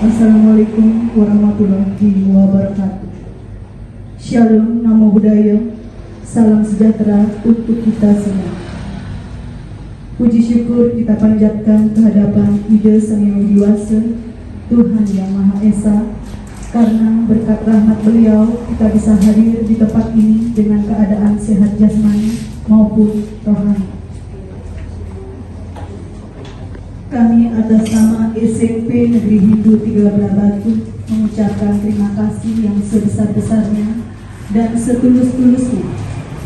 Assalamualaikum warahmatullahi wabarakatuh. Shalom, namo buddhaya, salam sejahtera untuk kita semua. Puji syukur kita panjatkan kehadapan Ida Sang Yang Widi Wasa, Tuhan Yang Maha Esa, karena berkat rahmat Beliau kita bisa hadir di tempat ini dengan keadaan sehat jasmani maupun rohani. Kami atas nama SMP Negeri Hindu Tiga Belah Batu mengucapkan terima kasih yang sebesar-besarnya dan setulus-tulusnya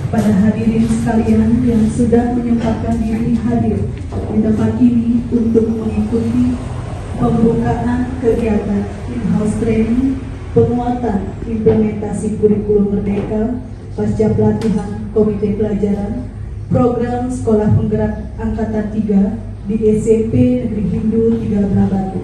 pada hadirin sekalian yang sudah menyempatkan diri hadir di tempat ini untuk mengikuti pembukaan kegiatan in-house training penguatan implementasi kurikulum merdeka pasca pelatihan Komite Pelajaran Program Sekolah Penggerak Angkatan 3 di SMP Negeri Hindu Tiga Belah Batu.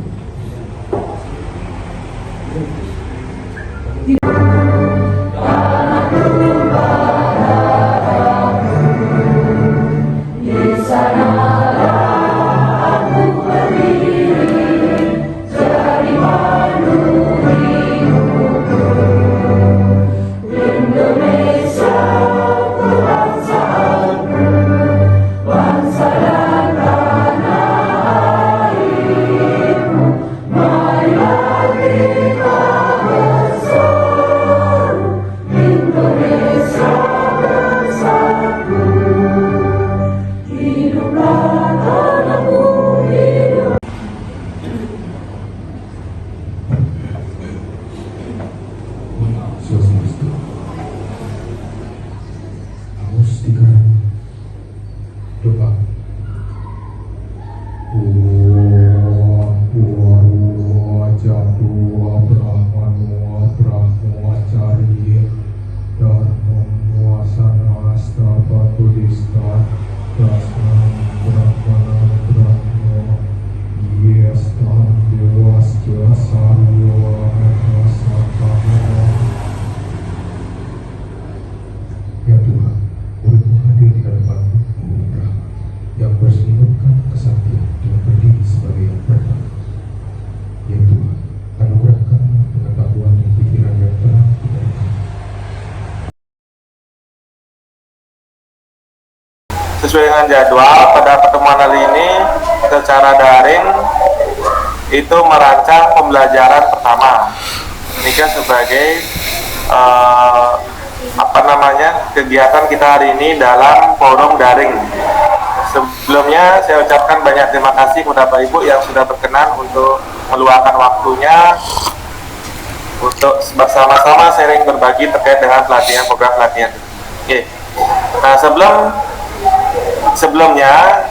Sesuai dengan jadwal, pada pertemuan hari ini secara daring itu merancang pembelajaran pertama. Ini kan sebagai kegiatan kita hari ini dalam forum daring. Sebelumnya saya ucapkan banyak terima kasih kepada Bapak Ibu yang sudah berkenan untuk meluangkan waktunya untuk bersama-sama sharing berbagi terkait dengan pelatihan program pelatihan. Oke. Nah, sebelumnya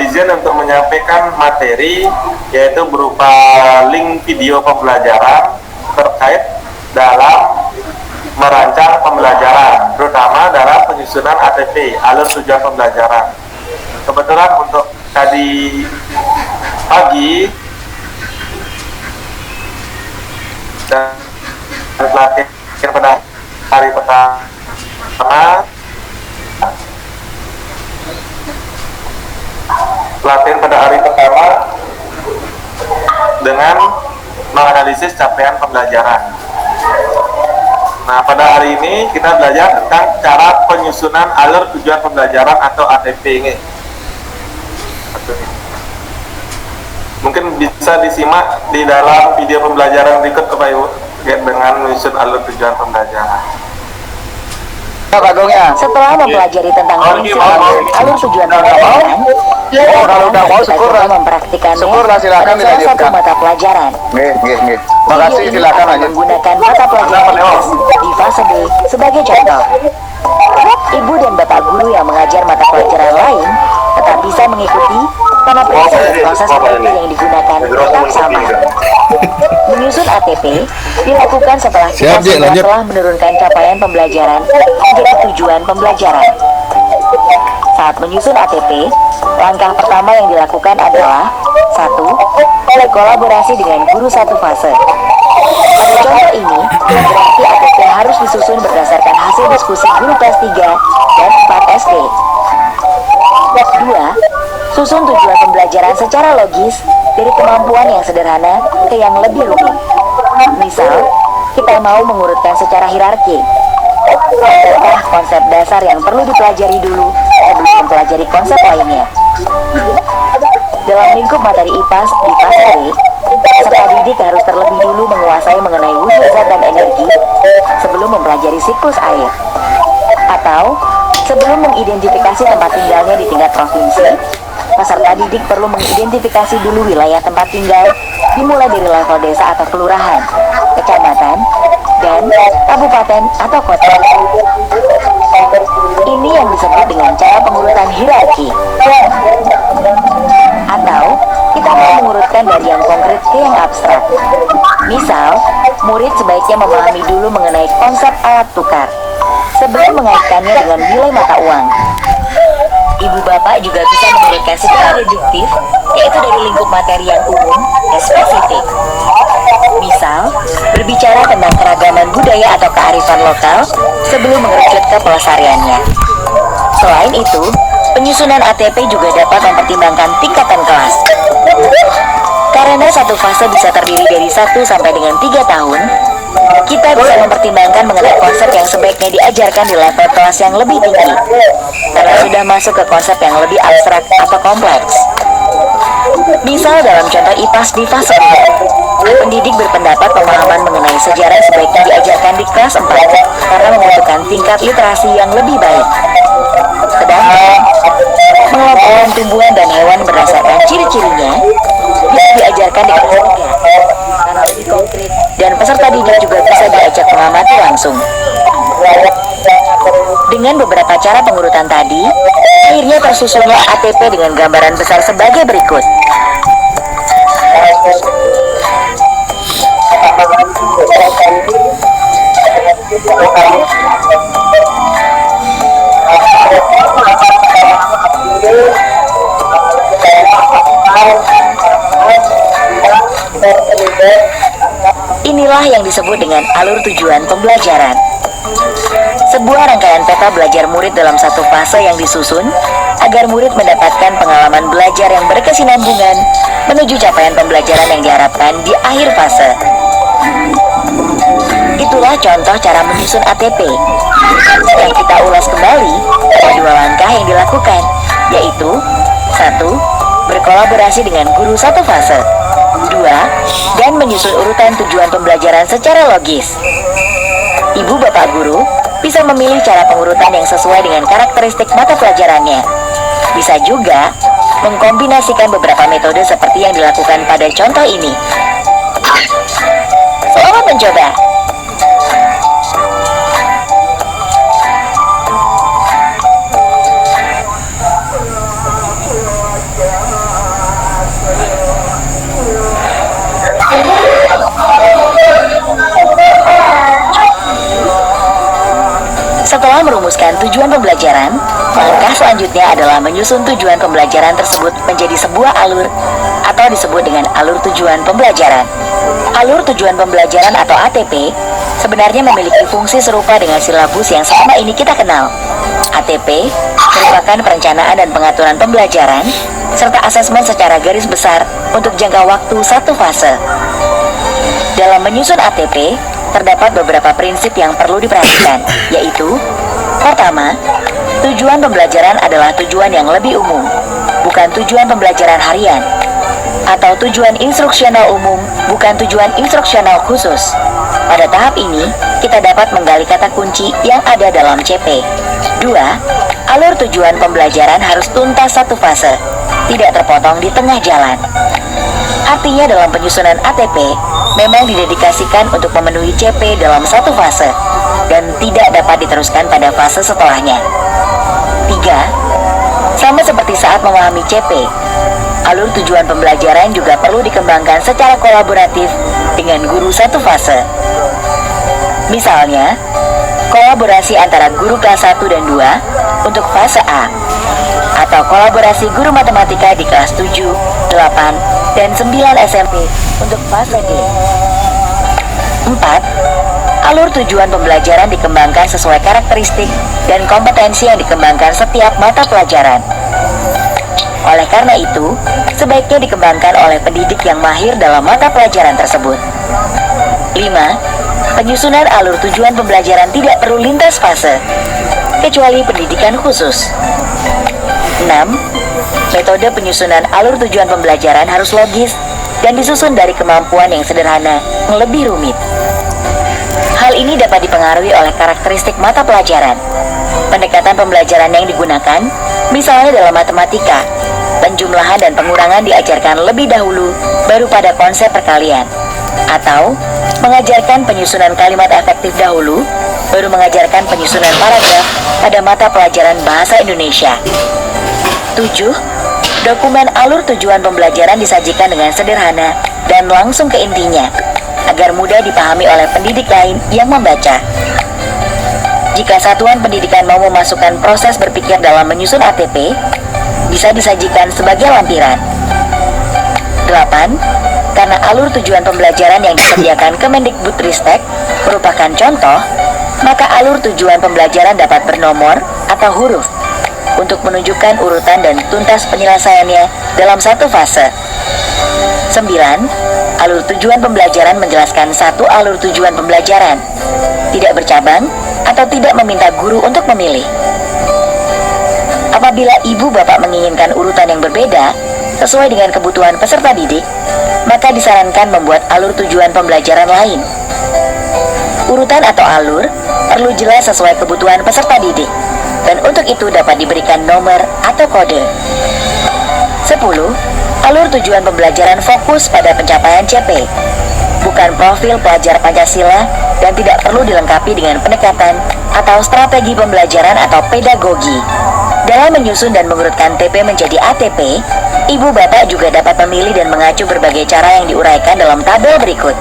izin untuk menyampaikan materi yaitu berupa link video pembelajaran terkait dalam merancang pembelajaran, terutama dalam penyusunan ATP, alur tujuan pembelajaran. Kebetulan untuk tadi pagi dan pelatihan pada hari pertama, dengan menganalisis capaian pembelajaran. Nah, pada hari ini kita belajar tentang cara penyusunan alur tujuan pembelajaran atau ATP ini. Mungkin bisa disimak di dalam video pembelajaran berikut Bapak Ibu terkait dengan menyusun alur tujuan pembelajaran. Setelah mempelajari tentang prinsip alur tujuan pembelajaran, kalau udah mau syukur lah, mempraktikannya silakan pada salah satu mata pelajaran. Makasih, silakan aja. Menggunakan mata pelajaran di fase B sebagai contoh. Ibu dan bapak guru yang mengajar mata pelajaran lain tetap bisa mengikuti karena prinsip dan proses seperti yang digunakan tetap sama. Menyusun ATP dilakukan setelah kita semua telah menurunkan capaian pembelajaran menjadi tujuan pembelajaran. Saat menyusun ATP, langkah pertama yang dilakukan adalah 1. Berkolaborasi dengan guru satu fase. Pada contoh ini, berarti ATP harus disusun berdasarkan hasil diskusi guru kelas 3 dan 4 SD. 2. Susun tujuan pembelajaran secara logis dari kemampuan yang sederhana ke yang lebih rumit. Misal, kita mau mengurutkan secara hierarki. Adakah konsep dasar yang perlu dipelajari dulu sebelum mempelajari konsep lainnya? Dalam lingkup materi IPA di fase B, peserta didik harus terlebih dulu menguasai mengenai wujud zat dan energi sebelum mempelajari siklus air. Atau, sebelum mengidentifikasi tempat tinggalnya di tingkat provinsi, peserta didik perlu mengidentifikasi dulu wilayah tempat tinggal dimulai dari level desa atau kelurahan, kecamatan, dan kabupaten atau kota. Ini yang disebut dengan cara pengurutan hierarki. Atau, kita mau mengurutkan dari yang konkret ke yang abstrak. Misal, murid sebaiknya memahami dulu mengenai konsep alat tukar sebelum mengaitkannya dengan nilai mata uang. Ibu bapak juga bisa mengurutkan secara deduktif, yaitu dari lingkup materi yang umum dan spesifik. Misal, berbicara tentang keragaman budaya atau kearifan lokal sebelum mengerucut ke pelestariannya. Selain itu, penyusunan ATP juga dapat mempertimbangkan tingkatan kelas. Karena satu fase bisa terdiri dari 1 sampai dengan 3 tahun, kita bisa mempertimbangkan mengenai konsep yang sebaiknya diajarkan di level kelas yang lebih tinggi, karena sudah masuk ke konsep yang lebih abstrak atau kompleks. Misal dalam contoh IPAS di fase 4, pendidik berpendapat pemahaman mengenai sejarah sebaiknya diajarkan di kelas 4 karena membutuhkan tingkat literasi yang lebih baik. Sedangkan, mengelompokkan tumbuhan dan hewan berdasarkan ciri-cirinya bisa diajarkan di kelas 3 karena lebih konkret dan peserta didik juga bisa diajak mengamati langsung. Dengan beberapa cara pengurutan tadi, akhirnya tersusunlah ATP dengan gambaran besar sebagai berikut. Inilah yang disebut dengan alur tujuan pembelajaran. Sebuah rangkaian peta belajar murid dalam satu fase yang disusun agar murid mendapatkan pengalaman belajar yang berkesinambungan menuju capaian pembelajaran yang diharapkan di akhir fase. Itulah contoh cara menyusun ATP. Yang kita ulas kembali, ada 2 langkah yang dilakukan, yaitu 1. Berkolaborasi dengan guru satu fase. 2. Dan menyusun urutan tujuan pembelajaran secara logis. Ibu bapak guru bisa memilih cara pengurutan yang sesuai dengan karakteristik mata pelajarannya. Bisa juga mengkombinasikan beberapa metode seperti yang dilakukan pada contoh ini. Selamat mencoba! Setelah merumuskan tujuan pembelajaran, langkah selanjutnya adalah menyusun tujuan pembelajaran tersebut menjadi sebuah alur atau disebut dengan alur tujuan pembelajaran. Alur tujuan pembelajaran atau ATP sebenarnya memiliki fungsi serupa dengan silabus yang selama ini kita kenal. ATP merupakan perencanaan dan pengaturan pembelajaran serta asesmen secara garis besar untuk jangka waktu satu fase. Dalam menyusun ATP, terdapat beberapa prinsip yang perlu diperhatikan, yaitu: pertama, tujuan pembelajaran adalah tujuan yang lebih umum, bukan tujuan pembelajaran harian, atau tujuan instruksional umum, bukan tujuan instruksional khusus. Pada tahap ini, kita dapat menggali kata kunci yang ada dalam CP. 2. Alur tujuan pembelajaran harus tuntas satu fase, tidak terpotong di tengah jalan. Artinya dalam penyusunan ATP memang didedikasikan untuk memenuhi CP dalam satu fase dan tidak dapat diteruskan pada fase setelahnya. 3. Sama seperti saat memahami CP, alur tujuan pembelajaran juga perlu dikembangkan secara kolaboratif dengan guru satu fase. Misalnya, kolaborasi antara guru kelas 1 dan 2 untuk fase A, atau kolaborasi guru matematika di kelas 7, 8, dan 9 SMP untuk fase D. 4. Alur tujuan pembelajaran dikembangkan sesuai karakteristik dan kompetensi yang dikembangkan setiap mata pelajaran. Oleh karena itu, sebaiknya dikembangkan oleh pendidik yang mahir dalam mata pelajaran tersebut. 5. Penyusunan alur tujuan pembelajaran tidak perlu lintas fase, kecuali pendidikan khusus. 6. Metode penyusunan alur tujuan pembelajaran harus logis dan disusun dari kemampuan yang sederhana yang lebih rumit. Hal ini dapat dipengaruhi oleh karakteristik mata pelajaran. Pendekatan pembelajaran yang digunakan, misalnya dalam matematika, penjumlahan dan pengurangan diajarkan lebih dahulu, baru pada konsep perkalian. Atau, mengajarkan penyusunan kalimat efektif dahulu, baru mengajarkan penyusunan paragraf pada mata pelajaran bahasa Indonesia. 7. Dokumen alur tujuan pembelajaran disajikan dengan sederhana dan langsung ke intinya, agar mudah dipahami oleh pendidik lain yang membaca. Jika satuan pendidikan mau memasukkan proses berpikir dalam menyusun ATP, bisa disajikan sebagai lampiran. 8. Karena alur tujuan pembelajaran yang disediakan Kemendikbudristek merupakan contoh, maka alur tujuan pembelajaran dapat bernomor atau huruf untuk menunjukkan urutan dan tuntas penyelesaiannya dalam satu fase. 9. Alur tujuan pembelajaran menjelaskan satu alur tujuan pembelajaran, tidak bercabang atau tidak meminta guru untuk memilih. Apabila ibu bapak menginginkan urutan yang berbeda sesuai dengan kebutuhan peserta didik, maka disarankan membuat alur tujuan pembelajaran lain. Urutan atau alur perlu jelas sesuai kebutuhan peserta didik, dan untuk itu dapat diberikan nomor atau kode. 10. Alur tujuan pembelajaran fokus pada pencapaian CP, bukan profil pelajar Pancasila, dan tidak perlu dilengkapi dengan pendekatan atau strategi pembelajaran atau pedagogi. Dalam menyusun dan mengurutkan TP menjadi ATP, ibu bapak juga dapat memilih dan mengacu berbagai cara yang diuraikan dalam tabel berikut.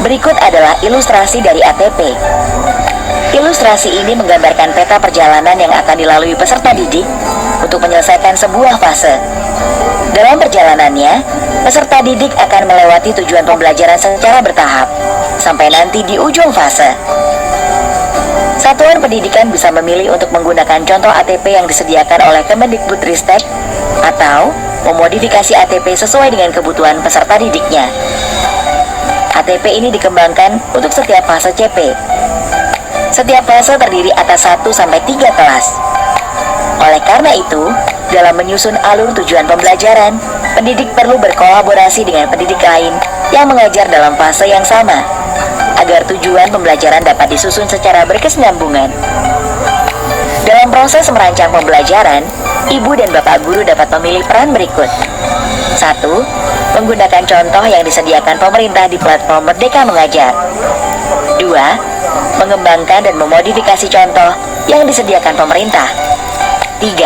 Berikut adalah ilustrasi dari ATP. Ilustrasi ini menggambarkan peta perjalanan yang akan dilalui peserta didik untuk menyelesaikan sebuah fase. Dalam perjalanannya, peserta didik akan melewati tujuan pembelajaran secara bertahap, sampai nanti di ujung fase. Satuan pendidikan bisa memilih untuk menggunakan contoh ATP yang disediakan oleh Kemendikbudristek atau memodifikasi ATP sesuai dengan kebutuhan peserta didiknya. ATP ini dikembangkan untuk setiap fase CP. Setiap fase terdiri atas 1-3 kelas. Oleh karena itu, dalam menyusun alur tujuan pembelajaran, pendidik perlu berkolaborasi dengan pendidik lain yang mengajar dalam fase yang sama, agar tujuan pembelajaran dapat disusun secara berkesinambungan. Dalam proses merancang pembelajaran, ibu dan bapak guru dapat memilih peran berikut. 1. Menggunakan contoh yang disediakan pemerintah di platform Merdeka Mengajar. 2. Mengembangkan dan memodifikasi contoh yang disediakan pemerintah. 3.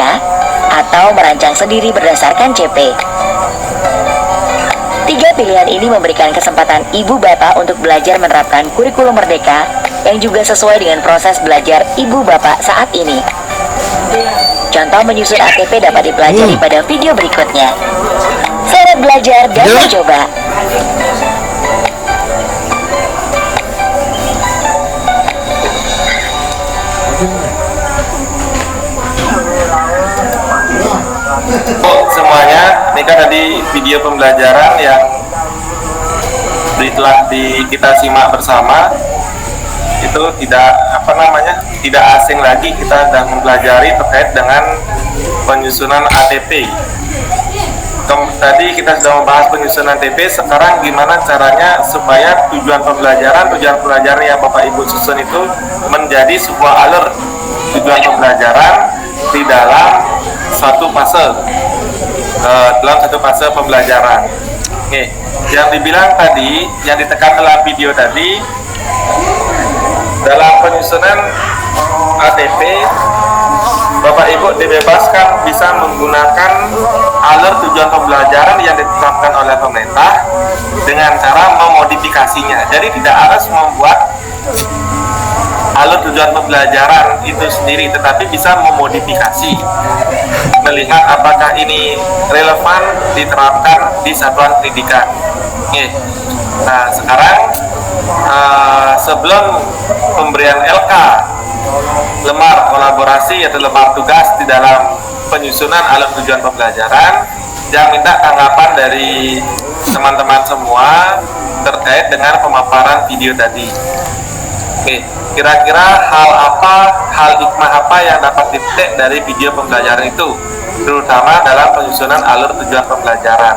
Atau merancang sendiri berdasarkan CP. 3 pilihan ini memberikan kesempatan ibu bapak untuk belajar menerapkan kurikulum Merdeka yang juga sesuai dengan proses belajar ibu bapak saat ini. Contoh menyusun ATP dapat dipelajari pada video berikutnya. Selamat belajar dan mencoba. Semuanya, ini kan tadi video pembelajaran yang telah kita simak bersama. Itu tidak asing lagi, kita sudah mempelajari terkait dengan penyusunan ATP. Tadi kita sudah membahas penyusunan ATP. Sekarang gimana caranya supaya tujuan pembelajaran yang Bapak Ibu susun itu menjadi sebuah alur tujuan pembelajaran di dalam satu fase pembelajaran. Oke, yang dibilang tadi, yang ditekan dalam video tadi, dalam penyusunan ATP, Bapak Ibu dibebaskan bisa menggunakan alur tujuan pembelajaran yang ditetapkan oleh pemerintah dengan cara memodifikasinya. Jadi tidak harus membuat alur tujuan pembelajaran itu sendiri, tetapi bisa memodifikasi, melihat apakah ini relevan diterapkan di satuan pendidikan. Oke. Nah, sekarang sebelum pemberian LK lembar kolaborasi atau lembar tugas di dalam penyusunan alur tujuan pembelajaran yang minta tanggapan dari teman-teman semua terkait dengan pemaparan video tadi. Oke, kira-kira hal hikmah apa yang dapat dipetik dari video pembelajaran itu, terutama dalam penyusunan alur tujuan pembelajaran.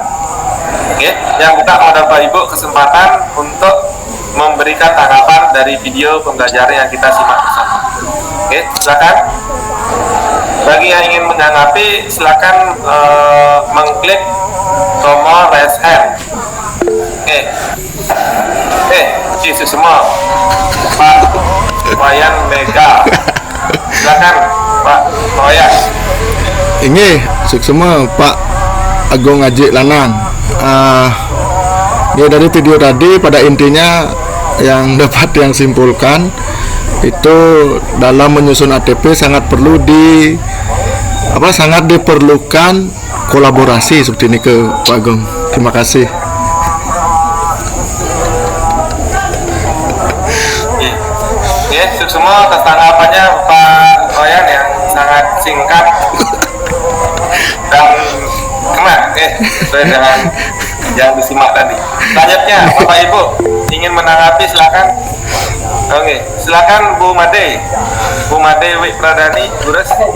Oke, yang buka pada Bapak Ibu kesempatan untuk memberikan tanggapan dari video pembelajaran yang kita simak bersama. Oke, silakan. Bagi yang ingin menanggapi, silakan mengklik tombol raise hand. Isu semua. Pak Wayan Mega. Silakan Pak Wayan. Ini semua Pak Agung Haji Lanang. Ya dari video tadi pada intinya yang dapat yang simpulkan itu dalam menyusun ATP sangat diperlukan kolaborasi seperti ini ke Pak Agung. Terima kasih. Ya, semua atas tanggapannya Pak Wayan yang sangat singkat dan kena sesuai dengan yang disimak tadi. Selanjutnya Bapak Ibu ingin menanggapi, silakan. Oke, silakan Bu Made Wi Pradani, Gures. Yang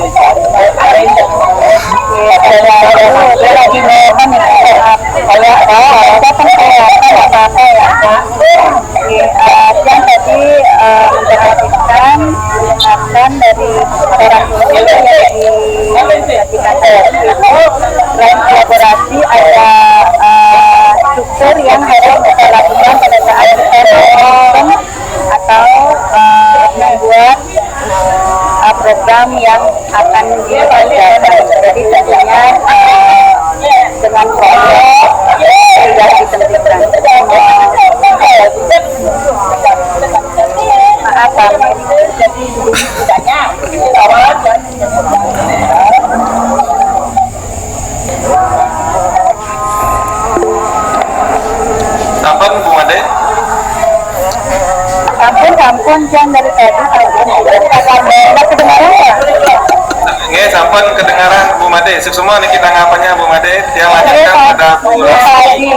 tadi memperhatikan mendengarkan dari orang tua yang selain kolaborasi ada struktur yang harus kita lakukan pada saat kita melakukan atau membuat program yang akan dikerjakan. Jadi tentunya dengan proyek sudah ditentukan. Maaf kami jadi tidaknya awal dan Sampun Bu Made. Sampun yang dari tadi tidak kedengaran ya? Nggih, sampun kedengaran Bu Made. Semua niki tanggapannya Bu Made. Yang lanjutkan pada Bu Lasmi.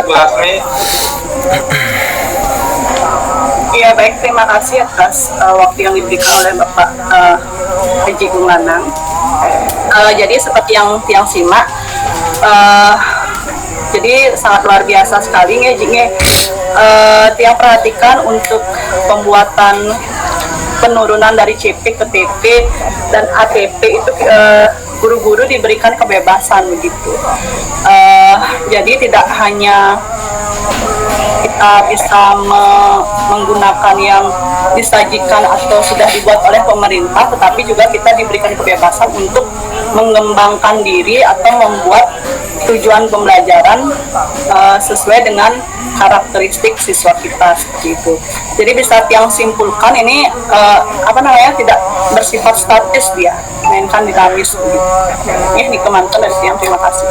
Bu Lasmi. Ya baik, terima kasih atas waktu yang diberikan oleh Bapak Haji Gumanang. Jadi seperti yang simak, jadi sangat luar biasa sekali tiang perhatikan untuk pembuatan penurunan dari CP ke TP dan ATP itu guru-guru diberikan kebebasan begitu. Jadi tidak hanya kita bisa menggunakan yang disajikan atau sudah dibuat oleh pemerintah, tetapi juga kita diberikan kebebasan untuk mengembangkan diri atau membuat tujuan pembelajaran sesuai dengan karakteristik siswa kita seperti itu. Jadi bisa yang simpulkan ini tidak bersifat statis dia, melainkan dinamis begitu. Ini dikembangkan dari tiang. Terima kasih.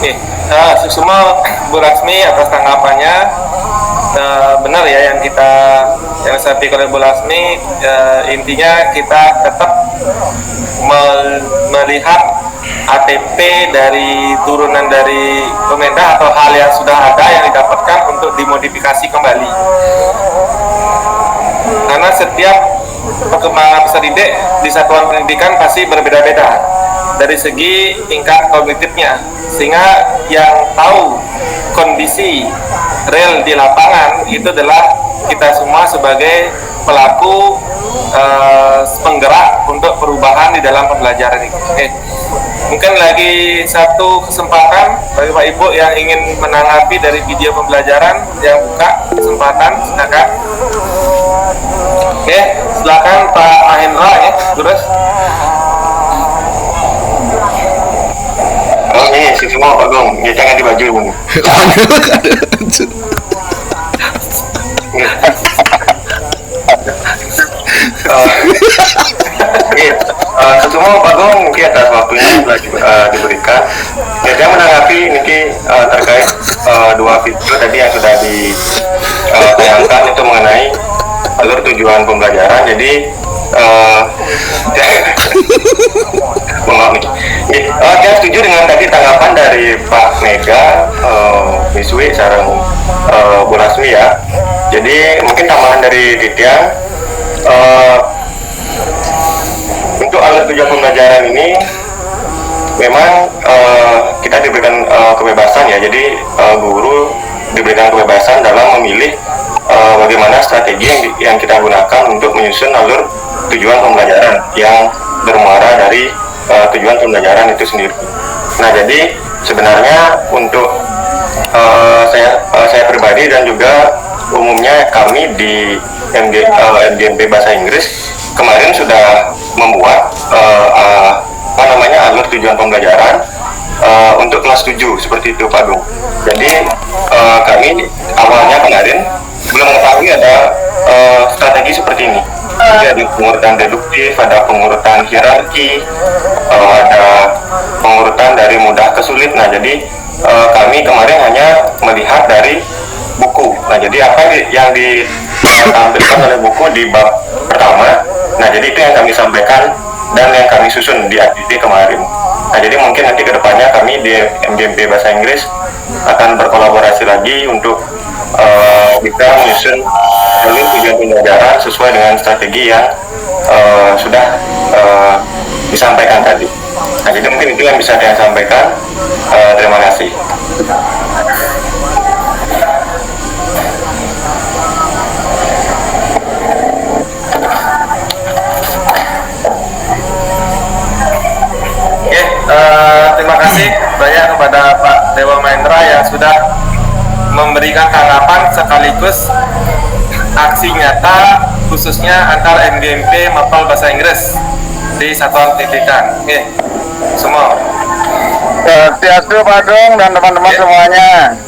Oke, semua Bu Lasmi atas tanggapannya. Benar ya yang disampaikan oleh Bu Lasmi, intinya kita tetap melihat ATP dari turunan dari pemerintah atau hal yang sudah ada yang didapatkan untuk dimodifikasi kembali, karena setiap perkembangan peserta didik di satuan pendidikan pasti berbeda-beda dari segi tingkat kognitifnya, sehingga yang tahu kondisi real di lapangan itu adalah kita semua sebagai pelaku penggerak untuk perubahan di dalam pembelajaran ini. Mungkin lagi satu kesempatan bagi Pak Ibu yang ingin menanggapi dari video pembelajaran, yang buka kesempatan, silakan. Silakan Pak Mahendra ya, terus. Ini semua Pak Gong, ya jangan dibaju Bu. Semua Pak Gong mungkin atas waktunya diberikan. Saya menanggapi ini terkait dua video tadi yang sudah ditayangkan itu mengenai alur tujuan pembelajaran. Jadi maaf nih. Saya setuju dengan tadi tanggapan dari Pak Mega, Miswi, sarang Bu Lasmi ya. Jadi mungkin tambahan dari Titian, untuk alur tujuan pembelajaran ini memang kita diberikan kebebasan ya. Jadi guru diberikan kebebasan dalam memilih bagaimana strategi yang kita gunakan untuk menyusun alur tujuan pembelajaran yang bermuara dari tujuan pembelajaran itu sendiri. Nah, jadi sebenarnya untuk saya pribadi dan juga umumnya kami di MDMP Bahasa Inggris kemarin sudah membuat alur tujuan pembelajaran untuk kelas 7 seperti itu Pak Gung. Jadi kami awalnya kemarin belum mengetahui ada strategi seperti ini. Jadi ada pengurutan deduktif, ada pengurutan hierarki, ada pengurutan dari mudah ke sulit. Nah, jadi kami kemarin hanya melihat dari buku. Nah, jadi apa yang ditampilkan oleh buku di bab pertama. Nah, jadi itu yang kami sampaikan dan yang kami susun di aktiviti kemarin. Nah, jadi mungkin nanti kedepannya kami di MDMP Bahasa Inggris akan berkolaborasi lagi untuk bisa menyusun alur tujuan pembelajaran sesuai dengan strategi yang sudah disampaikan tadi. Nah, jadi mungkin itu yang bisa saya sampaikan. Terima kasih. Terima kasih banyak kepada Pak Dewa Mahendra yang sudah memberikan tanggapan sekaligus aksi nyata khususnya antar MDMP Mapel Bahasa Inggris di Satuan Pendidikan. Oke, semua. Swastiastu Pak Gung dan teman-teman semuanya.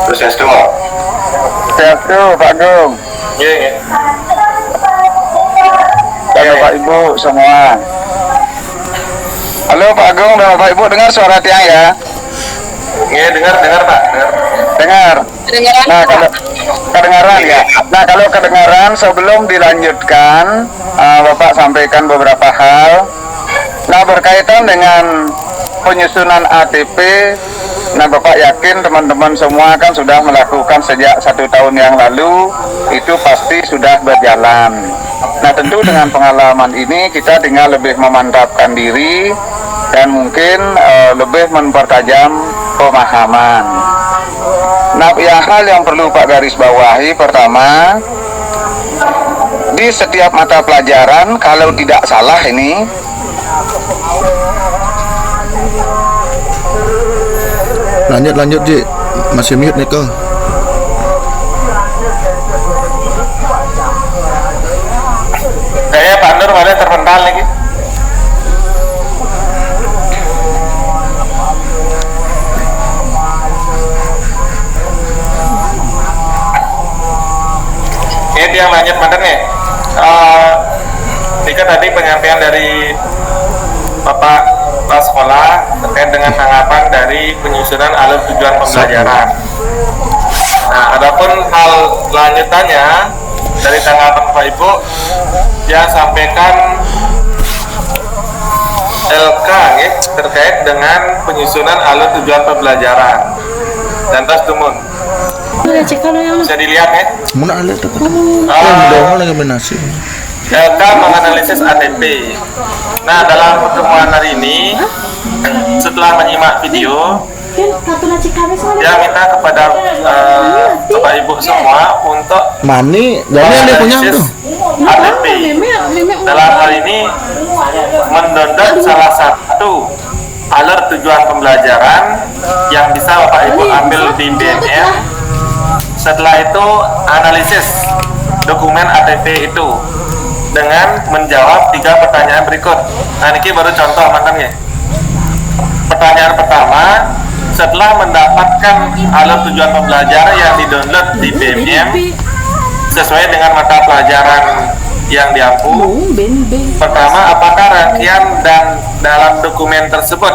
Swastiastu. Swastiastu Pak Gung. Iya. Dan Bapak Ibu semua. Halo Pak Gung dan Bapak Ibu, dengar suara Tiang ya? Iya, dengar Pak, Dengar. Nah, kalau kedengaran ya. Nah, kalau kedengaran sebelum dilanjutkan, Bapak sampaikan beberapa hal. Nah, berkaitan dengan penyusunan ATP, nah Bapak yakin teman-teman semua kan sudah melakukan sejak 1 tahun yang lalu, itu pasti sudah berjalan. Nah, tentu dengan pengalaman ini kita tinggal lebih memantapkan diri dan mungkin lebih mempertajam pemahaman. Nah, hal yang perlu Pak garis bawahi pertama, di setiap mata pelajaran kalau tidak salah ini Lanjut Ji, masih mute nih kau. Kayaknya Pak Nur ada terpental lagi. Ini yang lanjut mantan nih. Jika tadi penyampaian dari Bapak Kepala Sekolah terkait dengan tanggapan dari penyusunan alur tujuan pembelajaran. Nah, adapun hal lanjutannya dari tanggapan Bapak Ibu yang sampaikan LK ya, terkait dengan penyusunan alur tujuan pembelajaran dan tas tumun. Bisa dilihat ya. Mana ada tuh? Lagi menasi. LK menganalisis ATP. Nah, dalam pertemuan hari ini setelah menyimak video, dia minta kepada Bapak Ibu semua untuk Mani, jadi ada punya tuh. ATP. Dalam hal ini mendownload salah satu alur tujuan pembelajaran yang bisa Bapak Ibu ambil di BMM. Setelah itu analisis dokumen ATP itu dengan menjawab 3 pertanyaan berikut. Nah, ini baru contoh mantannya. Pertanyaan pertama, setelah mendapatkan alur tujuan pembelajaran yang didownload di BMM sesuai dengan mata pelajaran yang diampu, pertama, apakah rangkaian dan dalam dokumen tersebut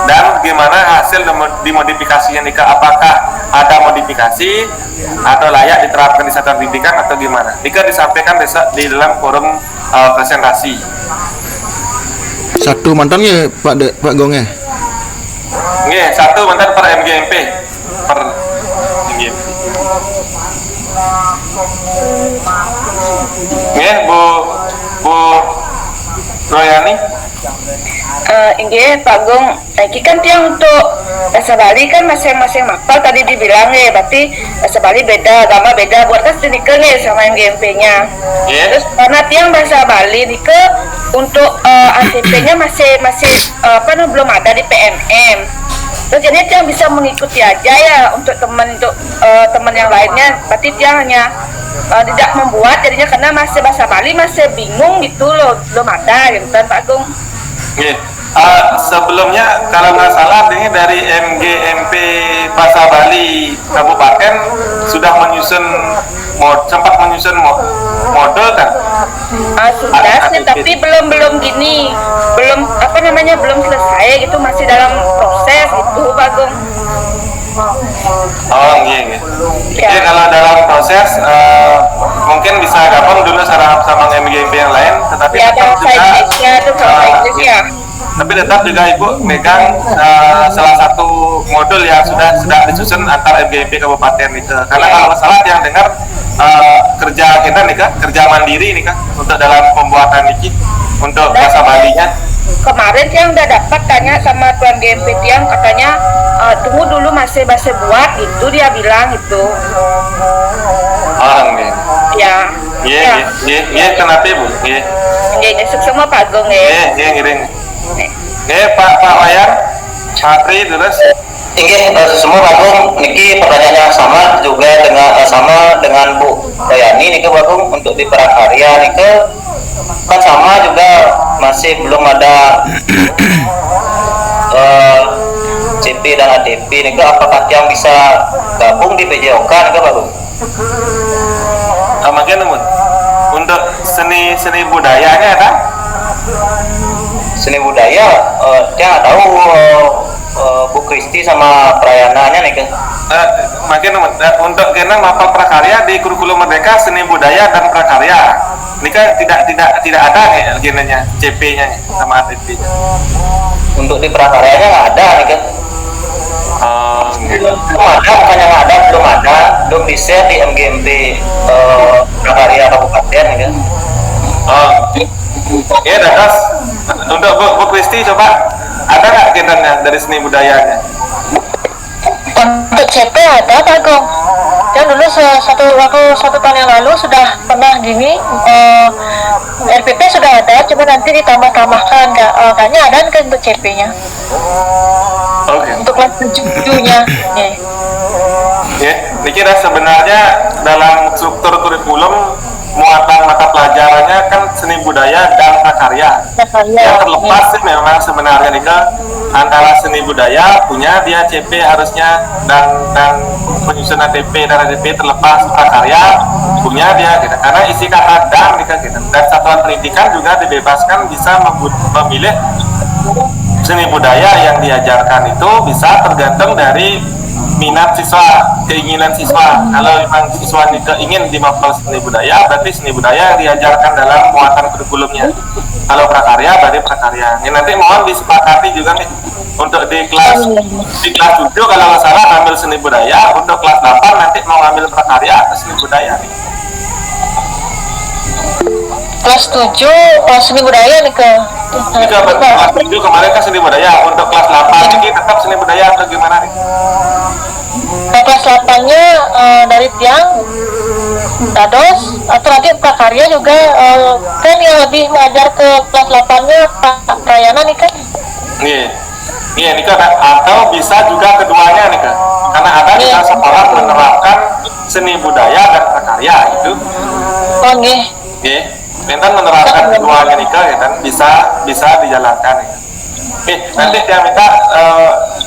dan gimana hasil dimodifikasinya nika, apakah ada modifikasi atau layak diterapkan di satuan pendidikan atau gimana, nika disampaikan di dalam forum presentasi. Satu mantan ya Pak Gong ya. Nggih, satu mantan per MGMP per MGMP. Nggih, Bu Royani. Inggih Pak Gong, iki kan tiang untuk bahasa Bali kan masing-masing mapal tadi dibilang ya, berarti bahasa Bali beda, agama beda, buat kan sedikit nih sama yang GMP-nya. Terus karena tiang bahasa Bali nih ke untuk ACP-nya masih belum ada di PMM. Terus jadi tiang bisa mengikuti aja ya untuk teman yang lainnya, berarti tiang hanya tidak membuat jadinya karena masih bahasa Bali masih bingung gitu loh, belum ada gitu kan Pak Gong. Yeah. Sebelumnya kalau nggak salah ini dari MGMP Pasar Bali Kabupaten sudah sempat menyusun model kan? Sudah sih, tapi belum gini, belum selesai gitu, masih dalam proses gitu Pak Gong. Oh iya. Jadi kalau dalam proses mungkin bisa gabung dulu sama MGMP yang lain, tetapi tapi tetap juga Ibu megang salah satu modul yang sudah disusun antar MGMP kabupaten itu. Karena kalau masalah yang dengar kerja kita nih Kak, kerja mandiri nih Kak untuk dalam pembuatan ini untuk bahasa Balinya. Kemarin yang udah dapat tanya sama tuan GMP yang katanya tunggu dulu masih buat itu, dia bilang itu. Oh nih. Ya. Iya, kenapa Bu? Iya. Iya, semua Pak Gong ya. Iya, ngiring. Pak Wayan, Patri terus. Inggih, semua Pak Gong, niki pertanyaannya sama dengan Bu Dayani niki Pak Gong, untuk di prakarya niki kan sama juga masih belum ada CP dan ADP niki, apakah yang bisa gabung di PJOK niki Pak Gong? Makin untuk seni budayanya kan? Seni budaya, dia nggak tahu Bu Kristi sama perayaannya nih kan? Makin untuk kena mapel prakarya di kurikulum Merdeka seni budaya dan prakarya. Ini kan tidak ada nih genenya CP-nya sama ATP. Untuk di prakaryanya nggak ada nih kan? Belum ada, belum di-share di MGMP prakarya kabupaten nih kan? Iya, Dakas. Untuk Bu Kristi coba ada nggak genenya dari seni budayanya? Untuk CP ada Pak Gong. Yang dulu satu tahun yang lalu sudah pernah gini, RPP sudah ada, cuma nanti ditambah-tambahkan kayaknya ada kan untuk CP-nya. Oke. Untuk kelas 7-nya. Ya, ini kira sebenarnya dalam struktur kurikulum muatan mata pelajarannya kan seni budaya dan prakarya. Yang terlepas sih memang sebenarnya nih antara seni budaya punya dia CP harusnya dan penyusunan ATP dan ADP terlepas prakarya punya dia gitu. Karena isi kata dan gitu. Dan satuan pendidikan juga dibebaskan bisa memilih seni budaya yang diajarkan itu bisa tergantung dari minat siswa, keinginan siswa. Kalau memang siswa ingin di mapel seni budaya, berarti seni budaya yang diajarkan dalam muatan kurikulumnya. Kalau prakarya, berarti prakarya. Ini nanti mohon disepakati juga nih untuk di kelas 7 kalau nggak salah ngambil seni budaya, untuk kelas 8 nanti mau ngambil prakarya atau seni budaya nih. Kelas 7 seni budaya nih ke. Kelas 7 kemarin kan seni budaya, untuk kelas 8 ini tetap seni budaya atau gimana nih? Kelas 8-nya dari tiang dados atau nanti prakarya juga kan yang lebih mengajar ke kelas 8-nya Pak Prayana nih kan? Iya nih kan, atau bisa juga keduanya nih kan? Karena ada di sekolah menerapkan seni budaya dan prakarya itu. Oh nggih. Mentan menerapkan keduanya nih kan bisa dijalankan ya. Nanti dia minta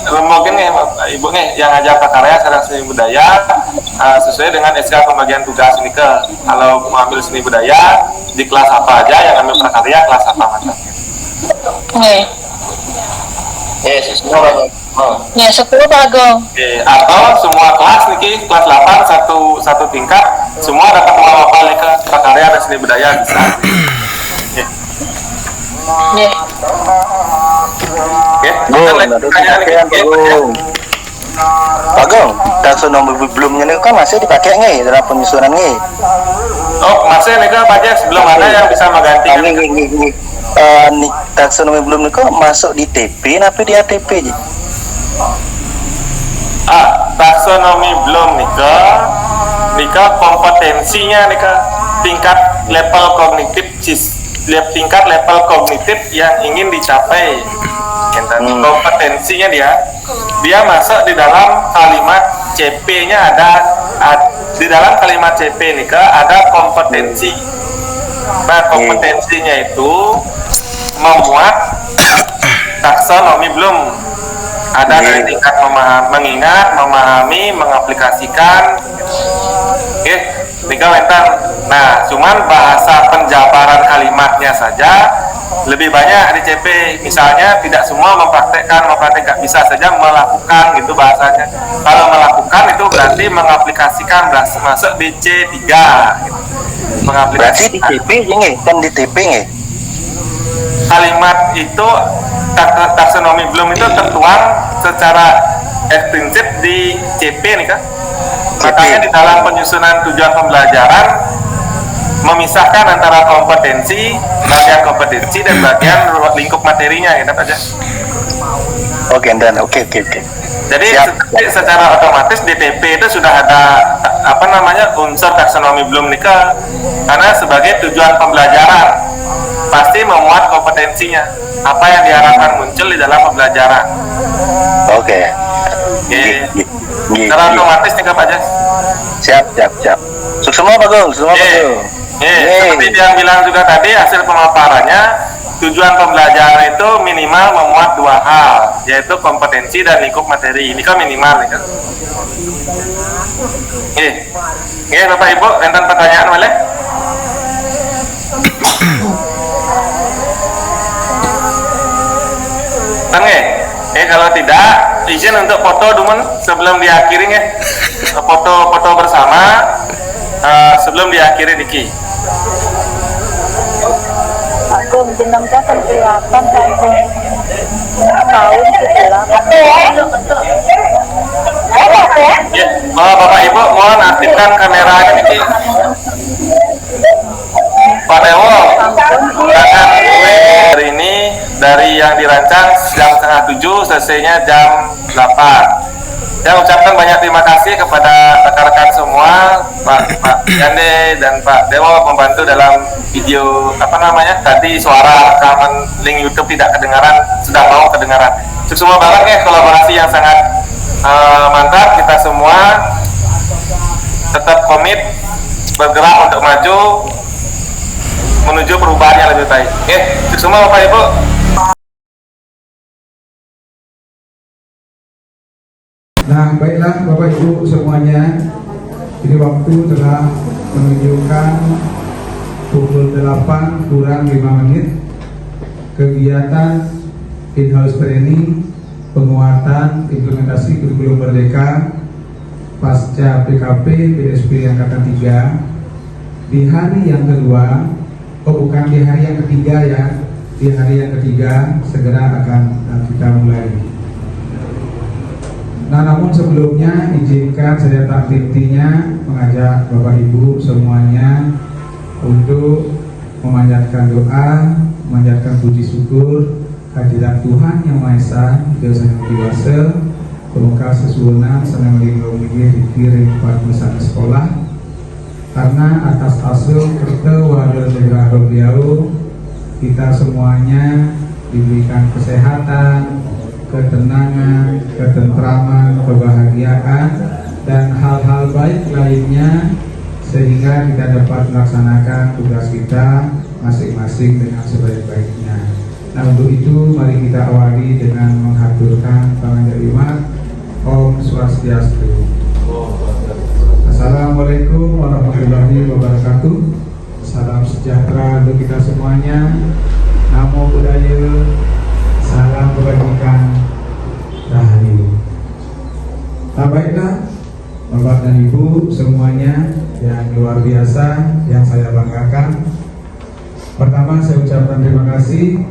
mungkin nih Ibu nih yang ngajar prakarya secara seni budaya sesuai dengan SK pembagian tugas ini ke, kalau mau ambil seni budaya di kelas apa aja, yang ambil prakarya kelas apa macamnya. Semua Pak Agung. Ya 10 Pak Agung. Atau semua kelas nih, kelas 8 satu tingkat, semua dapat mengawal ke prakarya dan seni budaya bisa. Ya. Bagong, taksonomi belumnya ini kan masih dipakai nih dalam penyusunan nih. Oh, masih nih Pak Jas, belum ada yang bisa mengganti. Nih taksonomi belum nih kok masuk di TP, tapi di ATP aja. Taksonomi belum nika kompetensinya tingkat level kognitif tingkat level kognitif yang ingin dicapai. Kompetensinya dia masuk di dalam kalimat CP-nya di dalam kalimat CP ada kompetensi. Nah, kompetensinya itu memuat taksonomi belum. Ada dari tingkat mengingat, memahami, mengaplikasikan. Nika wentan. Nah, cuman bahasa penjabaran kalimatnya saja lebih banyak di CP. Misalnya tidak semua mempraktekkan nggak bisa saja melakukan gitu bahasanya. Kalau melakukan itu berarti mengaplikasikan, masuk di C3 gitu. Berarti di TP ini kan di TP nih. Kalimat itu taksonomi belum itu tertuang secara ekstensif di CP nih kan. Makanya di dalam penyusunan tujuan pembelajaran memisahkan antara bagian kompetensi dan bagian lingkup materinya gitu aja. Oke. Jadi secara otomatis di TP itu sudah ada unsur taksonomi belum nikah, karena sebagai tujuan pembelajaran pasti memuat kompetensinya apa yang diharapkan muncul di dalam pembelajaran. Oke. Secara otomatis nih Pak Jas. Siap. Semua bagus. Seperti yang bilang juga tadi, hasil pemaparannya tujuan pembelajaran itu minimal memuat 2 hal, yaitu kompetensi dan lingkup materi. Ini kan minimal nih kan. Bapak Ibu, enten pertanyaan boleh? Kalau tidak, izin untuk foto dulu sebelum diakhiri ya. Foto bersama sebelum diakhiri Diki. Aku jenengnya kan kelihatan tahun setelah. Bapak Ibu mohon aktifkan kameranya Diki. Pak Dewo, hari ini dari yang dirancang jam 6:30 selesainya jam 8. Saya ucapkan banyak terima kasih kepada rekan-rekan semua, Pak Yande dan Pak Dewo membantu dalam video tadi suara rekaman link YouTube tidak kedengaran, sudah mau kedengaran. Semua banget ya kolaborasi yang sangat mantap. Kita semua tetap komit bergerak untuk maju menuju perubahan yang lebih baik. Semua Bapak Ibu. Nah, baiklah Bapak Ibu semuanya, ini waktu telah menunjukkan pukul 8 kurang 5 menit. Kegiatan in-house training penguatan implementasi kurikulum merdeka pasca PKP PSP Angkatan 3 di hari yang kedua. Bukan di hari yang ketiga ya, di hari yang ketiga segera akan kita mulai. Nah, namun sebelumnya izinkan saya tak intinya mengajak Bapak Ibu semuanya untuk memanjatkan doa, memanjatkan puji syukur kehadirat Tuhan Yang Maha Esa, Dewa Sang Dewasa, Pemungkas Sesuwunan Sanang Lingkungan Dikirim pada Pusat Sekolah. Karena atas asuh kerta wadul negara beliau, kita semuanya diberikan kesehatan, ketenangan, ketentraman, kebahagiaan, dan hal-hal baik lainnya, sehingga kita dapat melaksanakan tugas kita masing-masing dengan sebaik-baiknya. Nah, untuk itu mari kita awali dengan menghaturkan panganjak limat. Om Swastiastu. Assalamualaikum warahmatullahi wabarakatuh. Salam sejahtera untuk kita semuanya. Namo Buddhaya. Salam kebajikan. Ibu semuanya yang luar biasa, yang saya banggakan. Pertama saya ucapkan terima kasih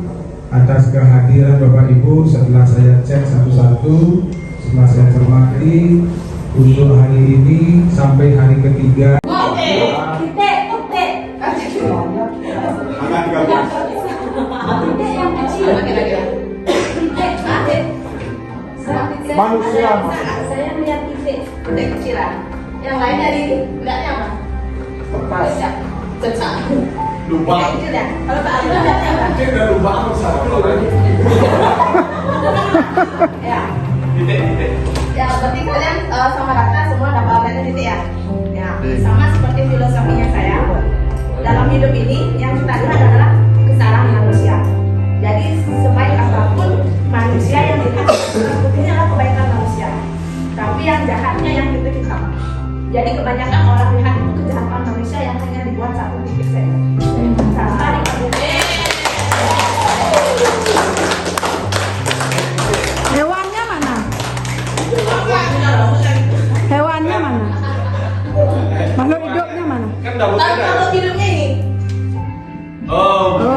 atas kehadiran Bapak Ibu setelah saya cek satu-satu, setelah saya cermati untuk hari ini sampai hari ketiga. Manusia. Saya melihat titik kecilan. Yang lain dari beratnya apa? Kertas. Cecak. Lupa. Itu dah. Kalau Pak Abdul beratnya apa? Dia udah lupa satu lagi. Ya. Titik. Ya, berarti kalian sama rata semua dapat beratnya titik ya. Ya, sama seperti filosofinya saya. Dalam hidup ini yang kita lihat adalah kesalahan manusia. Jadi sebaik apapun manusia yang dilihat ini adalah kebaikan manusia. Tapi yang jahatnya yang kita lihat. Jadi kebanyakan orang lihat itu kejahatan manusia yang hanya dibuat satu titik saja. Tanpa dikabulkan. Hewannya mana? Hewannya mana? Makhluk hidupnya mana? Makhluk hidupnya ini. Oh.